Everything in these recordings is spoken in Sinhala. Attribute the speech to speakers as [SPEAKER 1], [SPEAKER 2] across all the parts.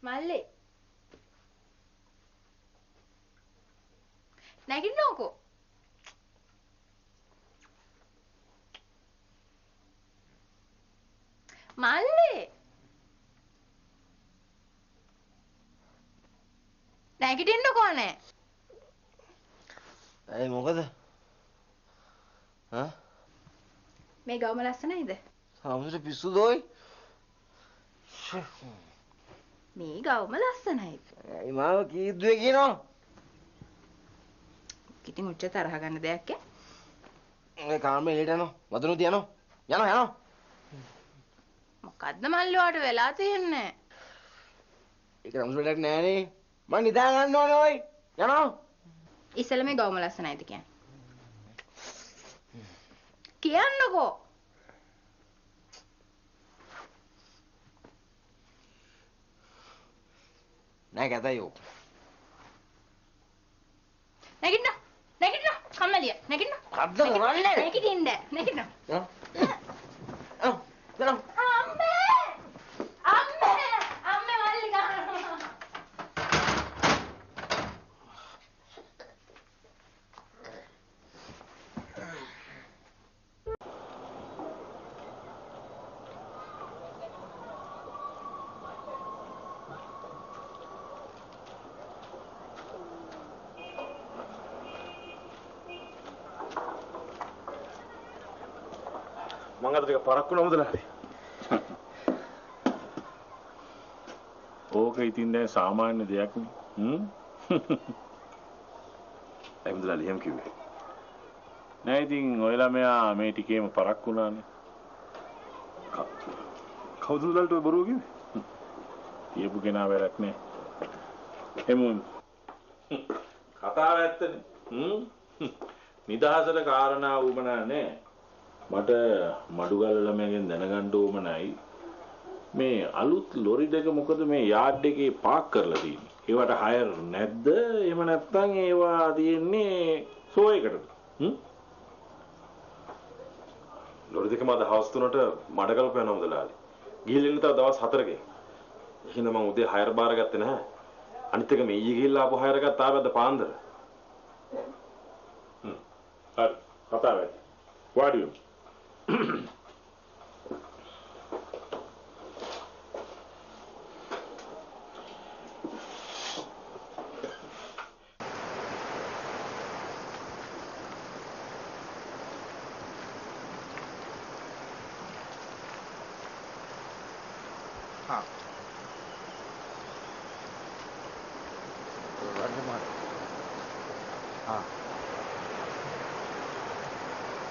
[SPEAKER 1] මල්ලි නැගිටින්නකෝ මල්ලි නැගිටින්නකෝ නේ
[SPEAKER 2] ඒ මොකද හා
[SPEAKER 1] මේ ගවම ලස්සනයිද
[SPEAKER 2] සාමුද්‍ර පිස්සු දෝයි
[SPEAKER 1] මේ ගවම ලස්සනයි
[SPEAKER 2] ඒ මාව කීද්දුවේ කියනවා
[SPEAKER 1] ඉතින් උච්ච තරහ ගන්න දෙයක්
[SPEAKER 2] මේ කාමේ එළියට යනවා වතුණු තියනවා යනවා
[SPEAKER 1] මොකද්ද මල්ලි ඔයාට වෙලා තියෙන්නේ
[SPEAKER 2] ඒක රම්සුලට නෑනේ මම නිදා ගන්න ඕනේ ඔයි යනවා
[SPEAKER 1] ඉස්සෙල්ල මේ ගවම ලස්සනයිද කියන්නකෝ
[SPEAKER 2] නෑ කැතයෝ
[SPEAKER 1] නැගිටින්න කම්මැලිය නැගිටින්න
[SPEAKER 2] අද්ද කරන්නේ
[SPEAKER 1] නැගිටින්න
[SPEAKER 2] යනවා
[SPEAKER 1] අම්මේ මල්ලි ගන්නවා
[SPEAKER 3] මං අර ටික පරක්කු නමුදලානේ. ඕක ඉතින් දැන් සාමාන්‍ය දෙයක් නේ. ඒ මුදලාලි එහෙම කිව්වේ. නෑ ඉතින් ඔය ළමයා මේ ටිකේම පරක්කු වුණානේ. කවුද මුදලාලට ඔය බොරුව කිව්වේ? කියපු කෙනා වැරක් නෑ. එමුන් කතාව ඇත්තනේ. නිදහසට කාරණා වුමනා නෑ. මට මඩුගල්ල ළමයාගෙන් දැනගන්න ඕමනයි මේ අලුත් ලොරි දෙක මොකද මේ යාඩ් එකේ පාක් කරලා තියෙන්නේ. ඒවට හයර් නැද්ද? එහෙම නැත්නම් ඒවා තියෙන්නේ සෝ එකටද? ලොරි දෙකම අද හවස් 3ට මඩගල්ප යනවා මුදලාලි. ගිහිල්ලා ඉන්න තව දවස් 4කින්. එහෙනම් මම උදේ හයර් බාරගත්තේ නැහැ. අනිත් එක මේ ඊයේ ගිහිල්ලා ආපු හයර් එකත් ආවද පාන්දර. හරි. කතාව ඇති. වාඩි වෙමු.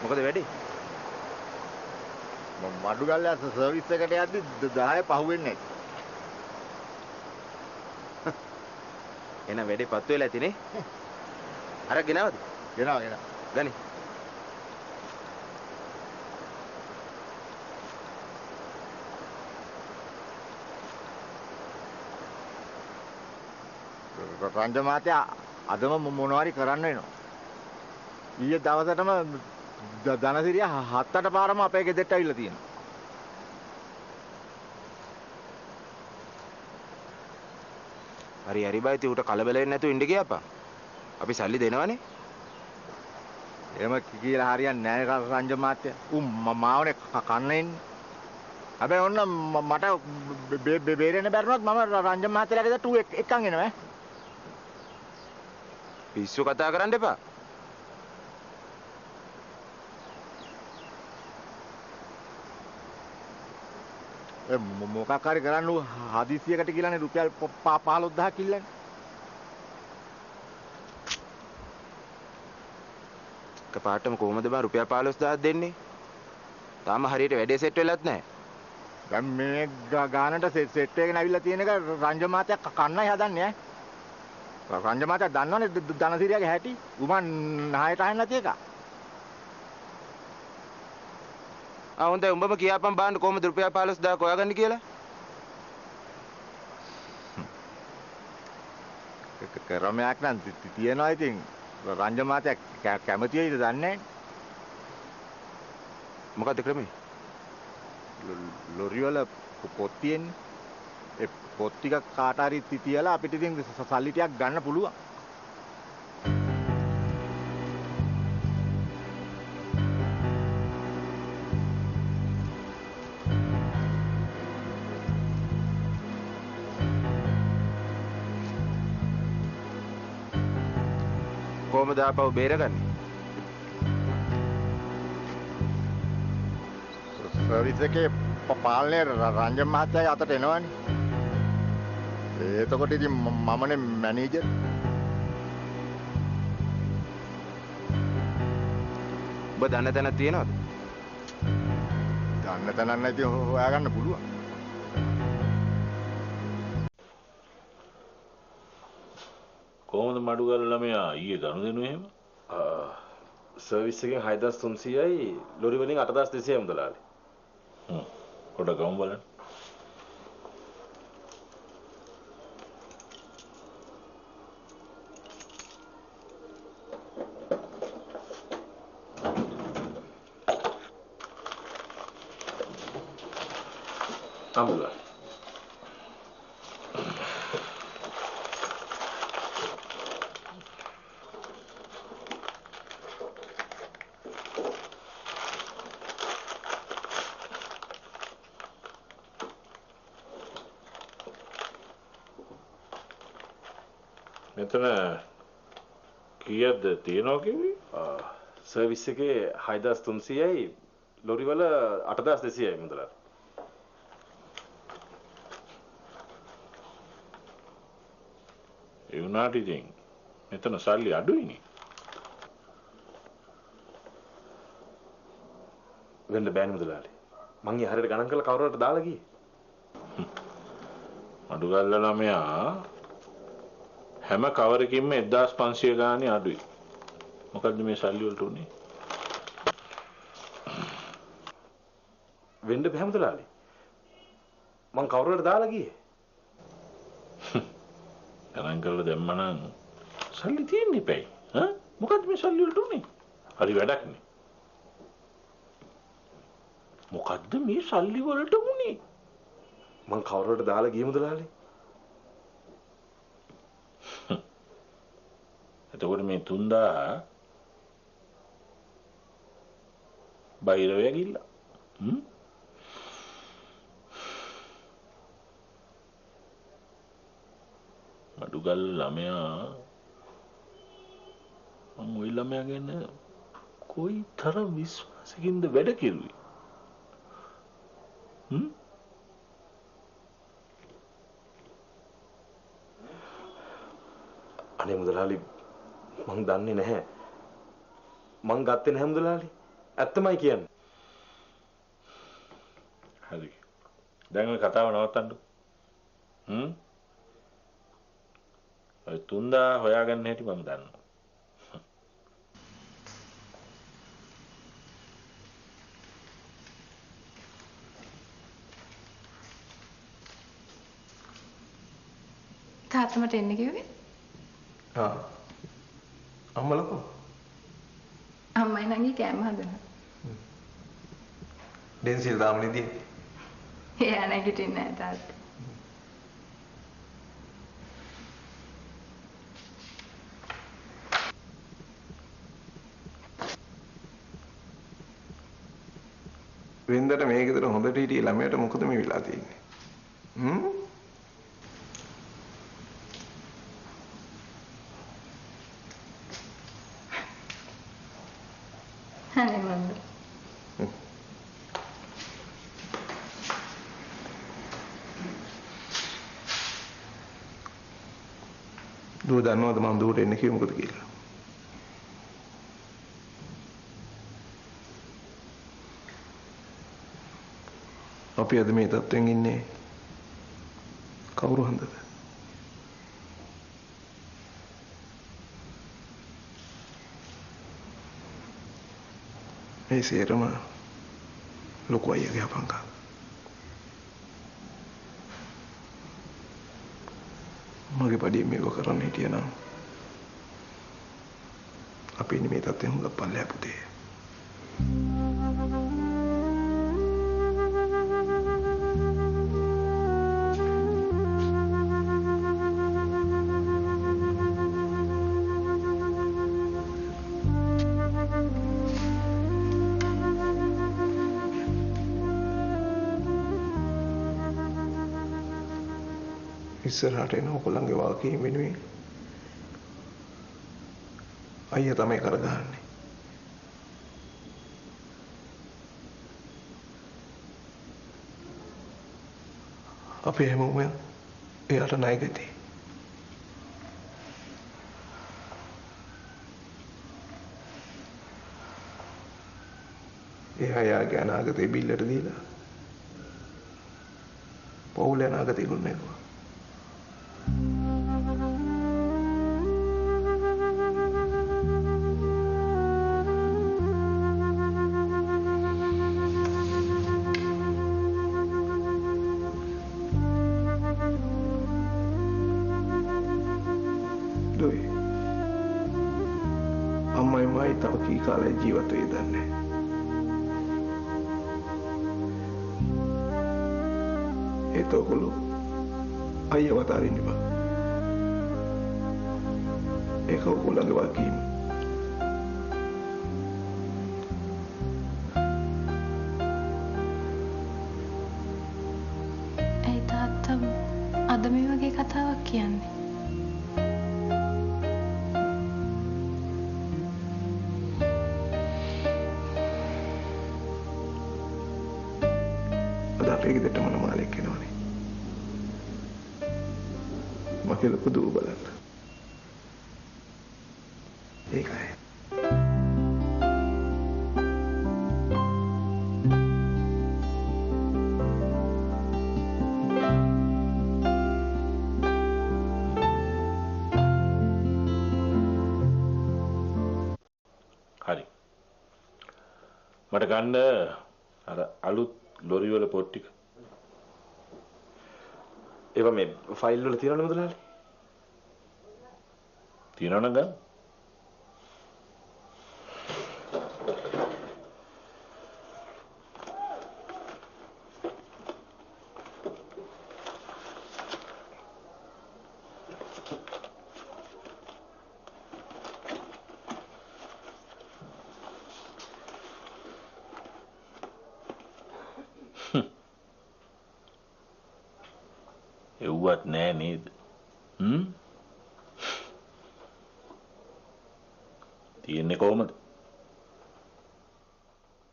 [SPEAKER 2] මොකද වැඩි? මඩුගල්ල සර්විස් එකට යද්දි 10 පහුවෙන්නේ නැහැ. එන වැඩේ පත්තු වෙලා ඇතිනේ. අර ගෙනවද? ගෙනාව. ගනි. රංජ මාත්‍යා අදම මොනවාරි කරන්න වෙනවා. ඊයේ දවසටම ධනසිරිය 7-8 පාරම අපේ ගෙදරට ඇවිල්ලා තියෙනවා. හරි බයි උට කලබල වෙන්නේ නැතුව ඉන්න ගියාපා. අපි සල්ලි දෙනවනේ. එහෙම කියලා හරියන්නේ නැහැ රංජ මාත්‍යා. මාවනේ කන්න එන්නේ. හැබැයි ඔන්න මට බේරෙන්න බැරිනොත් මම රංජ මාත්‍යාලා ගෙදරට එක්කන් එනවා. පිස්සු කතා කරන්න එපා. මොකක් හරි කරන්න හදිසියකට කියලානේ රුපියල් 15000ක් කිල්ලන්නේ. කපාටම කොහමද බං රුපියල් 15000ක් දෙන්නේ? තාම හරියට වැඩේ සෙට් වෙලත් නැහැ. දැන් මේ ගානට සෙට් එකගෙන අවිල්ලා තියෙන එක රංජ මාත්‍යා කන්නයි හදන්නේ ඈ. රංජ මාත්‍යා දන්නවනේ ධනසිරියගේ හැටි. උමන් නායට අහන්න නැති එක. හොඳයි උඹම කියාපන් බාන්න කොහමද රුපියල් 15000ක් හොයාගන්නේ කියලා. ක්‍රමයක් නම් තියෙනවා ඉතින් රංජ මාත්‍යා කැමති වෙයිද දන්නේ නැහැ. මොකද්ද ක්‍රමේ? ලොරි වල පොත් තියෙන්නේ. ඒ පොත් ටික කාට හරි තියලා අපිට ඉතින් සල්ලි ටිකක් ගන්න පුළුවන්.
[SPEAKER 4] කොහමද ආපහු බේරගන්නේ?
[SPEAKER 2] සර්විස් එකේ පාලනේ රංජන් මහත්තයාගේ අතට එනවනේ. එතකොට ඉතින් මමනේ මැනේජර්.
[SPEAKER 4] ඔබ දන්න තැනක් තියෙනවද?
[SPEAKER 2] දන්න තැනක් නැති හොයාගන්න පුළුවන්.
[SPEAKER 3] කොහොමද මඩුගල් ළමයා ඊයේ ගනුදෙනු එහෙම?
[SPEAKER 5] සර්විස් එකෙන් 6300යි ලොරි වලින් 8200යි මුදලාලි.
[SPEAKER 3] පොඩ ගමු බලන්න.
[SPEAKER 5] අම්බුලා.
[SPEAKER 3] මෙතන කීයක්ද තියනවා කිව්වේ?
[SPEAKER 5] සර්විස් එකේ 6300යි ලොරි වල 8200යි මුදලාලි.
[SPEAKER 3] ඒ වුණාට ඉතින් මෙතන සල්ලි අඩුයිනේ.
[SPEAKER 5] වෙන්න බෑනේ මුදලාලි. මං ඊ හරියට ගණන් කරලා කවුරුහට දාලා ගියේ.
[SPEAKER 3] මඩුගල්ල ළමයා හැම කවරකින්ම 1500 ගානේ අඩුයි. මොකද්ද මේ සල්ලි වලට උනේ?
[SPEAKER 5] වෙන්න බෑ මුදලාලි. මං කවුරුහට දාලා ගියේ.
[SPEAKER 3] ගණන් කරලා දැම්මනම් සල්ලි තියෙන්නේ පැයි. හා? මොකද්ද මේ සල්ලි වලට උනේ? හරි වැඩක් නේ. මොකද්ද මේ සල්ලි වලට උනේ?
[SPEAKER 5] මං කවුරුහට දාලා ගියේ මුදලාලි.
[SPEAKER 3] එතකොට මේ 3000 බයිරවය ගිල්ලා. මඩුගල් ළමයා මම ওই ළමයා ගැන කොයි තරම් විශ්වාසකින්ද වැඩ කෙරුවේ?
[SPEAKER 5] අනේ මුදලාලි මං දන්නේ නැහැ. මං ගත්තේ නැහැ මුදලාලි. ඇත්තමයි කියන්නේ.
[SPEAKER 3] හරි. දැන් ඔය කතාව නවත්තන්නකෝ. ඔය 3000 හොයාගන්න හැටි මම දන්නවා.
[SPEAKER 1] තාත්තා මට එන්න කිව්වේ?
[SPEAKER 5] අම්මලකෝ.
[SPEAKER 1] අම්මයි නංගි කෑම හදනවා.
[SPEAKER 5] ඩෙන්සිල් දාමනේදී.
[SPEAKER 1] එයා නැගිටින්නේ නැහැ තාත්තා.
[SPEAKER 6] වෙන්දට මේ ගෙදර හොඳට හිටිය ළමයට මොකද මේ වෙලා තියෙන්නේ?
[SPEAKER 1] අනේ මන්ද.
[SPEAKER 6] දුව දන්නවද මම දුවට එන්න කිව්වේ මොකද කියලා? අපි අද මේ තත්ත්වෙන් ඉන්නේ කවුරු හන්දද? මේ සේරම ලොකු අයියාගේ අපංකා. මගේ පඩිය මේව කරන්න හිටියනම් අපි ඉන්නේ මේ තත්ත්වෙන් හුඟක් පල්ලෙහා පුතේ. ඉස්සරහට එන ඔයගොල්ලන්ගේ වාක්‍යයෙන් වෙනුවෙන් අයියා තමයි කරගන්නේ. අපි හැමෝම එයාට ණයගැතියි. එයා යාගේ අනාගතේ බිල්ලට දීලා පවුලේ අනාගතේ ගොඩනැගුවා. දොයි අම්මයි මයි තව කී කාලයක් ජීවත් වෙයිද දන්නේ නැහැ. ඒතකොළු අයියව අතාරින්න බෑ. ඒක ඔයගොල්ලන්ගේ වාක්‍යයෙන්.
[SPEAKER 1] ඒ තාත්තා අද මේ වගේ කතාවක් කියන්නේ.
[SPEAKER 6] අද අපේ ගෙදරට මොනමාලෙක් එනවනේ. මගේ ලොකු දුව බලන්න. ඒකයි.
[SPEAKER 3] හරි. මට ගන්න අර අලුත් ලොරි වල පොත් ටික.
[SPEAKER 5] ඒවා මේ ෆයිල් වල තියෙනවද මුදලාලි?
[SPEAKER 3] තියෙනවනම් ගන්න. එව්වත් නෑ නේද? තියෙන්නේ කොහමද?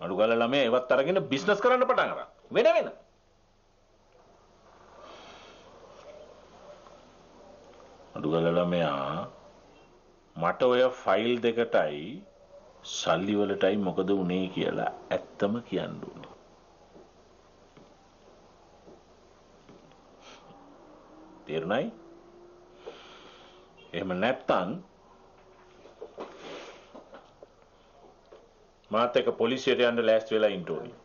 [SPEAKER 3] අඩු ගාලා ළමයා ඒවත් අරගෙන බිස්නස් කරන්න පටන් අරන්. වෙන. අඩු ගාලා ළමයා මට ඔය ෆයිල් දෙකටයි සල්ලි වලටයි මොකද උනේ කියලා ඇත්තම කියන්න ඕනේ. තේරුණායි? එහෙම නැත්තම් මාත් එක්ක පොලිසියට යන්න ලෑස්ති වෙලා ඉන්න ඕනේ.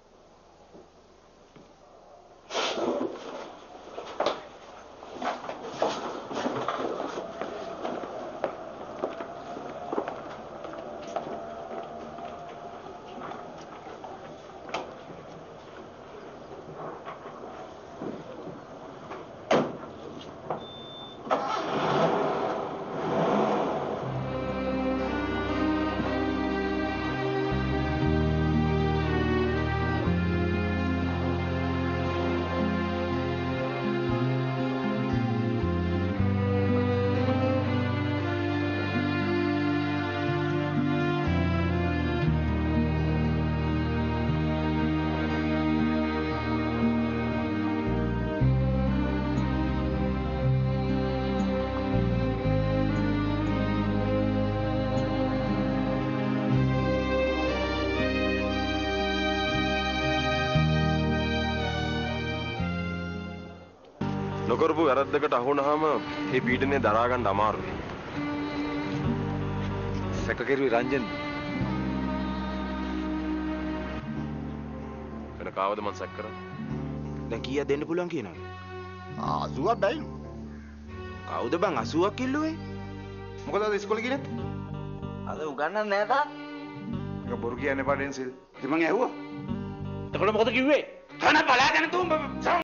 [SPEAKER 4] නොකරපු වැරද්දකට අහු වුණාම ඒ පීඩනය දරා ගන්න අමාරුයි.
[SPEAKER 2] සැක කෙරුවේ රංජන්.
[SPEAKER 4] වෙන කාවද මං සැක කරන්නේ?
[SPEAKER 2] දැන් කීයක් දෙන්න පුළුවන් කියනවද?
[SPEAKER 7] 80ක් බැයිලු.
[SPEAKER 2] කවුද බං 80ක් කිල්ලුවේ?
[SPEAKER 6] මොකද අද ඉස්කෝලේ ගියේ නැත්තේ?
[SPEAKER 7] අද උගන්නන්නේ නැහැ තාත්.
[SPEAKER 6] ඒක බොරු කියන්නේ පාඩෙන්සිල්.
[SPEAKER 7] ඉතින් මං ඇහුවා.
[SPEAKER 3] එතකොට මොකද කිව්වේ?
[SPEAKER 7] තන බලාගෙන තුඹ